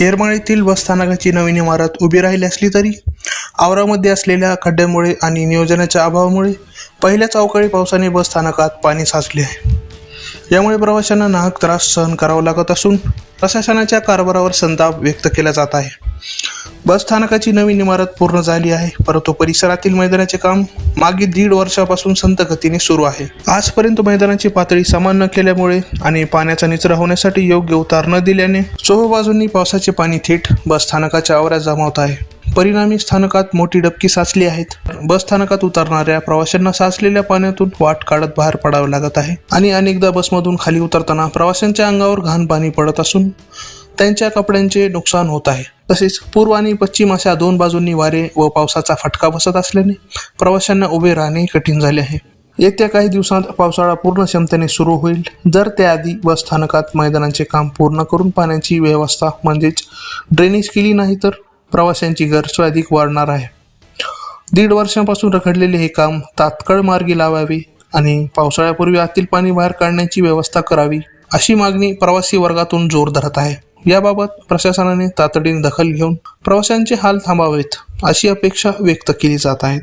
येरमाळ्यातील बसस्थानकाची नवीन इमारत उभी राहिली असली तरी आवरामध्ये असलेल्या खड्ड्यांमुळे आणि नियोजनाच्या अभावामुळे पहिल्याच अवकाळी पावसाने बसस्थानकात पाणी साचले आहे. यामुळे प्रवाशांना नाहक त्रास सहन करावा लागत असून प्रशासनाच्या कारभारावर संताप व्यक्त केला जात आहे. बसस्थानकाची नवीन इमारत पूर्ण झाली आहे, परंतु परिसरातील मैदानाचे काम मागील 1.5 वर्षापासून संथ गतीने सुरू आहे. आजपर्यंत मैदानाची पातळी समान न केल्यामुळे आणि पाण्याचा निचरा होण्यासाठी योग्य उतार न दिल्याने चोहो बाजूंनी पावसाचे पाणी थेट बसस्थानकाच्या आवारात जमा होत आहे. परिणामी स्थानकात मोठी डबकी साचली आहेत. बसस्थानकात उतरणाऱ्या प्रवाशांना साचलेल्या पाण्यातून वाट काढत बाहेर पडावे लागत आहे आणि अनेकदा बसमधून खाली उतरताना प्रवाशांच्या अंगावर घाण पाणी पडत असून त्यांच्या कपड्यांचे नुकसान होत आहे. तसेच पूर्व आणि पश्चिम अशा 2 बाजूंनी वारे व पावसाचा फटका बसत असल्याने प्रवाशांना उभे राहणे कठीण झाले आहे. येत्या काही दिवसांत पावसाळा पूर्ण क्षमतेने सुरू होईल. जर त्याआधी बसस्थानकात मैदानाचे काम पूर्ण करून पाण्याची व्यवस्था म्हणजेच ड्रेनेज केली नाही तर प्रवाशांची गैरसोय अधिक वाढणार आहे. 1.5 वर्षांपासून रखडलेले हे काम तात्काळ मार्गी लावावे आणि पावसाळ्यापूर्वी आतील पाणी बाहेर काढण्याची व्यवस्था करावी, अशी मागणी प्रवासी वर्गातून जोर धरत आहे. याबाबत प्रशासनाने तातडीने दखल घेऊन प्रवाशांचे हाल थांबावेत, अशी अपेक्षा व्यक्त केली जात आहे.